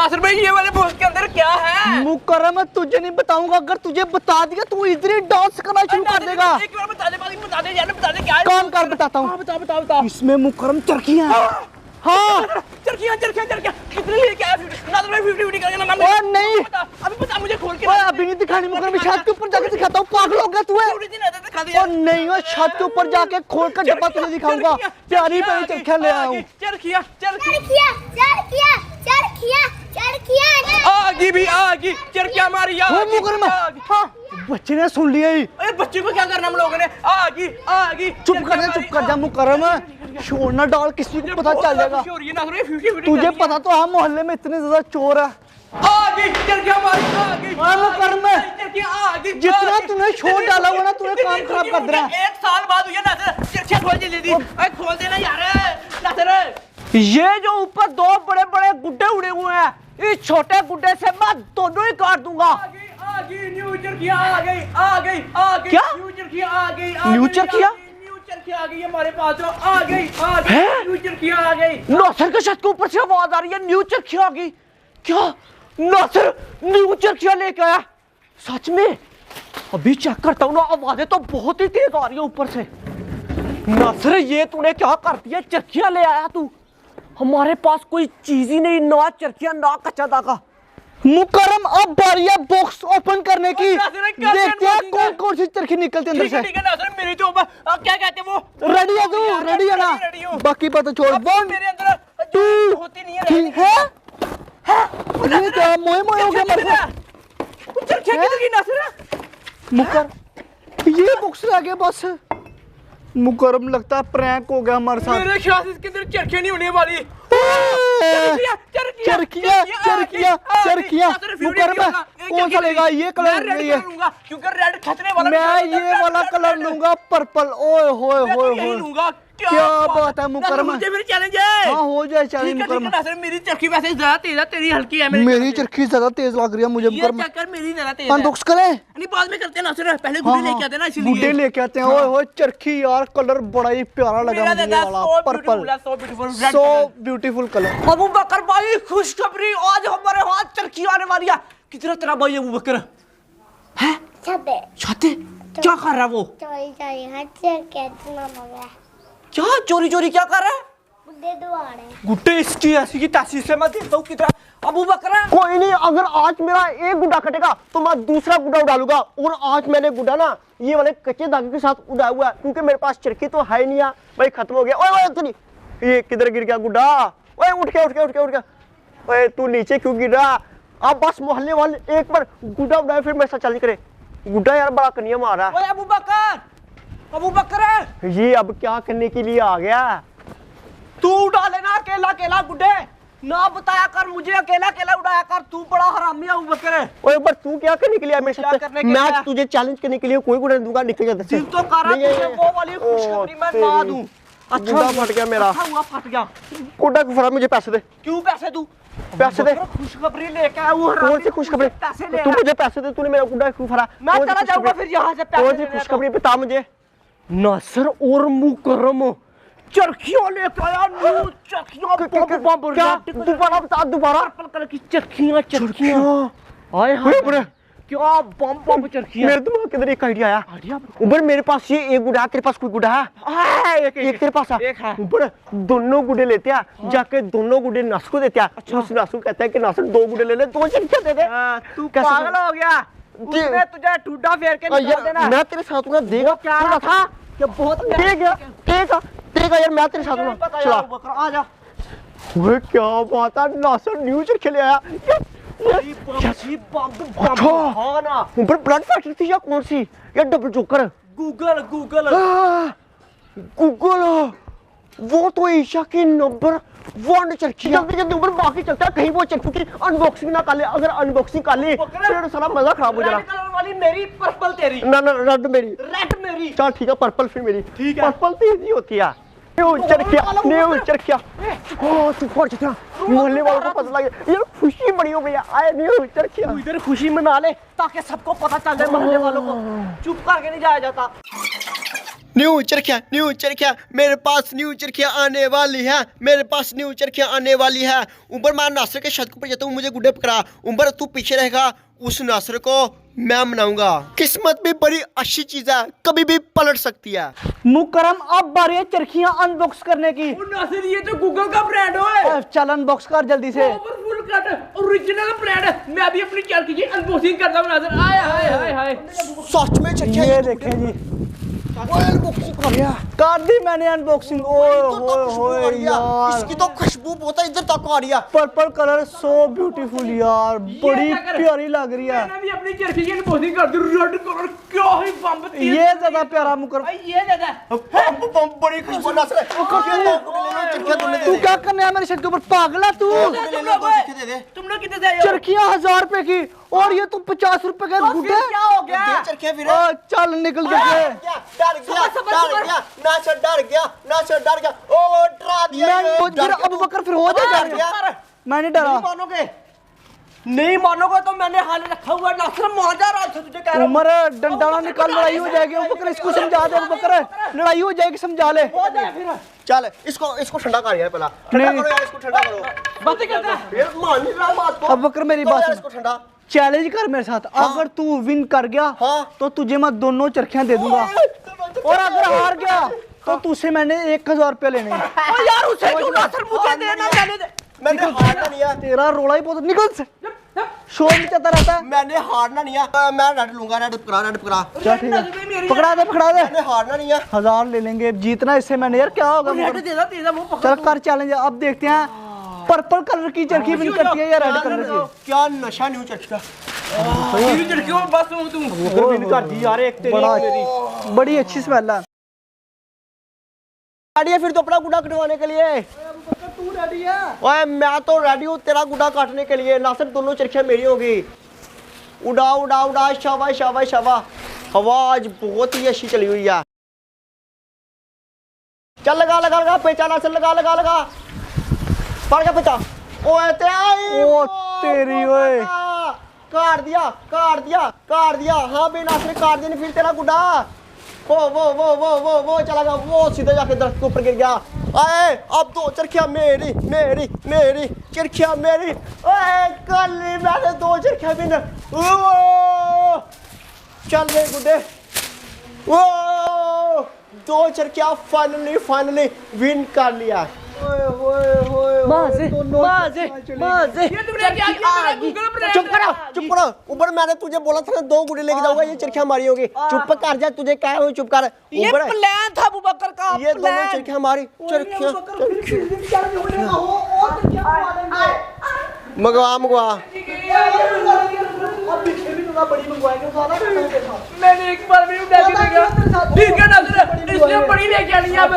नासिर भाई ये वाले बॉक्स के अंदर क्या है? मुकर्रम तुझे नहीं बताऊंगा, अगर तुझे बता दिया तू इधर ही डांस करना शुरू कर देगा। एक बार बता दे यार, बता दे क्या है? काम कर बताता हूँ। बता। इसमें मुकर्रम चरखियां हैं। हाँ चरखियां कितनी है? क्या नासिर भाई 50-50 करके ना और नहीं अभी बता मुझे खोल के। अभी नहीं दिखानी मुकर्रम, छत के ऊपर जाके दिखाता हूँ। पागल हो गया तू है? और नहीं वो छत के ऊपर जाके खोल कर डब्बा तुझे दिखाऊंगा। प्यारी प्यारी चरखियां ले आया हूँ। चरखियां आगी भी आगी चरखियां मारी मुकर्रम हाँ बच्चे ने सुन लिया ही। अरे बच्चे को क्या करना हम लोगों ने? आगी चुप कर जा मुकर्रम, शोर ना डाल, किसी को पता चल जाएगा। तुझे पता तो हाँ मोहल्ले में इतने ज्यादा चोर है। आगी चरखियां मारी मुकर्रम जितना तूने शोर डाला हुआ ना तूने काम खराब कर दिया। 1 साल बाद हुई है नासिर, चरखियां खोल दे दी। अरे खोल देना यार नासिर। ये जो ऊपर 2 बड़े बड़े गुड्डे उड़े हुए हैं, इस छोटे गुड्डे से मैं दोनों ही काट दूंगा। आगी न्यू चरखियां आ गई क्या? न्यू चरखियां आ गई न्यू चरखियां? न्यू चरखियां आ गई हमारे पास। आ गई न्यू चरखियां आ गई। नासिर के छत के ऊपर से आवाज आ रही है, न्यू चरखियां आ गई। क्या नासिर न्यू चरखियां लेके आया? सच में? अभी चेक करता हूँ ना, आवाजें तो बहुत ही तेज आ रही है ऊपर से। नासिर ये तूने क्या कर दिया? चरखियां ले आया तू? हमारे पास कोई चीज ही नहीं, ना चरखियां ना कच्चा धागा। मुकर्रम अब बारी है बॉक्स ओपन करने की। देखते हैं कौन कौन सी चरखी निकलती है अंदर से। ठीक है नासिर, मेरी तो क्या कहते हैं वो? रेडी है तू? रेडी है ना? बाकी पता छोड़। 1 मेरे अंदर 2 होती नहीं है। 3 है ये क्या मोए मोए हो गया मेरे को। चरखियां किधर गई नासिर? मुकर ये बॉक्स आ गया बस। मुकर्रम लगता है प्रैंक हो गया हमारे साथ। मेरे ख्याल से इसके अंदर चरखियां नहीं होने वाली। चरखियां मुकर्रम कौन सा लेगा? ये कलर नहीं है क्योंकि रेड खतरे वाला। मैं ये वाला कलर लूंगा, पर्पल। ओए होए होए होए लूंगा। क्या बात है मुकर्रम? मुझे मेरी चैलेंज है। हाँ हो जाए चैलेंज मुकर्रम। नासिर मेरी चरखी वैसे ज्यादा तेज है, तेरी हल्की है। मेरी चरखी ज्यादा तेज लग रही है मुझे मुकर्रम। ये चक्कर मेरी ज्यादा तेज है। अनबॉक्स करें? नहीं बाद में करते हैं नासिर, पहले गुड्डे लेके आते हैं ना, इसलिए गुड्डे लेके आते हैं। ओए होए चरखी यार, कलर बड़ा ही प्यारा लगा मुझे ये वाला purple. So beautiful colour. Abu Bakar भाई खुशखबरी, आज हमारे हाथ चरखी आने वाली है। कितना तेरा भाई अबू बकर है? छाते क्या कर रहा है वो? क्या चोरी चोरी क्या कर रहा है? गुड्डे इसकी ऐसी की तैसी से मैं देता हूँ कितना। अबू बकर कोई नहीं, अगर आज मेरा एक गुड्डा कटेगा तो मैं दूसरा गुड्डा उड़ालूंगा। और आज मैंने गुड्डा ना ये वाले कच्चे धागे के साथ उड़ाया हुआ है, क्योंकि मेरे पास चरखी तो है ही नहीं है भाई, खत्म हो गया। ओए ये किधर गिर गया गुड्डा? ओए उठ गया। ओए तू नीचे क्यों गिर रहा? आप बस मोहल्ले वाले एक बार गुड्डा उड़ाए फिर मेरे साथ चाली करे। गुड्डा यार बड़ा कनिया मार रहा है। अबू बकर ये अब क्या करने के लिए आ गया? तू उड़ा लेना अकेला अकेला गुड्डे, ना बताया कर मुझे, अकेला अकेला उड़ाया कर। तू बड़ा हरामी है अबू बकर। ओए पर तू क्या करने के लिए मेरे साथ? मैं तुझे चैलेंज करने के लिए कोई गुड्डा दूंगा, निकल जा। दिल तो कर रहा है वो वाली खुशखबरी मैं ना दूं। अच्छा फट गया मेरा। अच्छा हुआ फट गया। गुड्डा को फटा, मुझे पैसे दे। क्यों पैसे दूं? पैसे दे। खुशखबरी लेके आया वो। कौन सी खुशखबरी? तू मुझे पैसे दे, तूने मेरा गुड्डा क्यों फटा? मैं चला जाऊंगा फिर यहाँ से। कौन सी खुशखबरी बता मुझे? नासिर और मुकर्रम चरखियां लेके आया। न्यू चरखियां दोबारा बता, दोबारा। पर्पल कलर की चरखियां। आए हाय क्या बम चरखियां। मेरे दिमाग के अंदर एक आइडिया आया। ऊपर मेरे पास ये एक गुड्डा है, तेरे पास कोई गुड्डा है? एक तेरे पास है। ऊपर दोनों गुड्डे लेते हैं, जाके दोनों गुड्डे नासु को देते हैं। उस नासु कहता है कि नासु 2 गुड्डे ले ले, 2 चरखियां दे दे। तू पागल हो गया? उसने तुझे ठुड्डा फेर के निकाल देना। मैं तेरे साथ हूं, देगा क्या था? ये बहुत ठीक है यार, मैं तेरे साथ हूं। चला आ जा। ओए क्या बात है, नासर न्यू चरखी ले आया। ऊपर ब्लड फैक्ट्री थी या कौन सी? या डबल जोकर? गूगल वो तो एशिया की नंबर 1 चरखी। जल्दी ऊपर बाकी चलता है, कहीं वो चरखी की अनबॉक्सिंग ना कर ले। अगर अनबॉक्सिंग कर ले फिर सारा मजा खराब हो जाएगा। रेड कलर वाली मेरी, पर्पल तेरी। ना रेड मेरी। चल ठीक है, पर्पल फिर मेरी। ठीक है। पर्पल तो इजी होती है। न्यू चरखियां। ओ तू पहुंच गया, मोहल्ले वालों को पता लगे यार, खुशी बड़ी हो गई है। आए न्यू चरखियां। तू इधर खुशी मना ले ताकि सबको पता चल जाए मोहल्ले वालों को। चुप करके नहीं जाया जाता। न्यू चरखिया मेरे पास न्यू चरखिया आने वाली है, मेरे पास न्यू चरखिया आने वाली है। उमर मैं नासिर के छत पर जाता हूँ, मुझे गुड्डे पकड़ा। उमर तू पीछे रहेगा, उस नासिर को मैं मनाऊंगा। किस्मत भी बड़ी अच्छी चीज है, कभी भी पलट सकती है। मुकरम अब बारी है चरखियां अनबॉक्स करने की। नासिर ये तो गूगल का ब्रांड है। चल अनबॉक्स कर जल्दी से। पावरफुल कट ओरिजिनल ब्रांड है। मैं अभी अपनी चरखी की अनबॉक्सिंग करता हूं नासिर। आय हाय हाय हाय सच में चरखिया ये देखें जी, कर दी मैंने अनबॉक्सिंग। ओए यार, इसकी तो खुशबू बहुत है, इधर तक आ रही है। पर्पल कलर सो ब्यूटीफुल यार, बड़ी प्यारी लग रही है। मैंने भी अपनी चरखी की अनबॉक्सिंग कर दी। रेड कलर क्या ही बम तेज। ये ज्यादा प्यारा मुकरम। ये ज्यादा बड़ी खुशबू नासिर तू क्या करने है मेरे छत के ऊपर, पागल है तू? तुम लोग कितने से आए हो? चरखियां 1000 रुपए की और ये तुम 50 रुपए के गुड्डे। क्या हो गया? चरखिया फिर चल निकल के। डर गया ओ डरा दिया। मैं अबू बकर फिर हो जाएगा। मैंने डरा। मानोगे नहीं मानोगे तो मैंने हाल रखा हुआ नासिर मार जा रहा था तुझे कह रहा उमर डंडा ना निकाल, लड़ाई हो जाएगी। अबू बकर इसको समझा दे, अबू बकर लड़ाई हो जाएगी, समझा ले। हो जाए फिर चल इसको ठंडा कर यार, पहला ठंडा करो यार, इसको ठंडा करो। बातें करता है। फिर मान नहीं रहा बात को। अबू बकर मेरी बात इसको सुन, ठंडा चैलेंज कर मेरे साथ। अगर तू विन कर गया तो तुझे मैं दोनों चरखियां दे दूंगा, और अगर हार गया तो तुझसे मैंने 1000 रुपए लेने हैं। ओ यार उसे क्यों नासिर मुझे देना? मैंने हारना नहीं है। तेरा रोला ही बहुत, निकल से। शोर मचाता रहता है। मैंने हारना नहीं है। मैं रेड लूंगा, रेड पकड़ा। चल ठीक है, पकड़ा दे। मैंने हारना नहीं है। 1000 ले लेंगे, जीतना इससे मैंने यार क्या होगा। रेड दे दे तेरा मुंह पकड़। चल कर चैलेंज, अब देखते हैं पर्पल कलर की चरखी विन करती है या रेड कलर की। क्या नशा न्यू चरखा। मेरी चरखियों में बस हूं तुम विन कर दी यार, एक तेरी एक मेरी। बड़ी अच्छी स्मेल है। रेडी है फिर तो अपना गुड्डा कटवाने के लिए? तू रेडी है? ओए मैं तो रेडी हूँ तेरा गुड्डा काटने के लिए। नासिर दोनों चरखियां मेरी होगी। उड़ा शाबाश। हवा आज बहुत ही अच्छी चली हुई है। चल लगा पेचा नासिर, लगा पड़ गया पेचा। ओए तेरी ओए, काट दिया। हाँ बे नासिर काट दिया, फिर तेरा गुड्डा वो चला गया, वो सीधे जाके दरख्त के ऊपर गिर गया। आए अब दो चरखियां मेरी चरखियां मेरी। कल मैंने 2 चरखियां भी चल गए गुड्डे। 2 चरखियां फाइनली विन कर लिया। बाजे। ये तुमने क्या किया? मेरा गूगल ब्रांड। चुप करो। ऊपर मैंने तुझे बोला था ना 2 गुड्डे लेके जाऊंगा, ये चरखियां हमारी होगी। चुप कर जा, तुझे क्या है, चुप कर। ये प्लान था अबू बकर का। ये दोनों चरखियां हमारी। चरखियां मंगवा। मैंने एक बार भी उठा के देखा। ठीक है नासिर, इसने बड़ी लेके आनी है अब।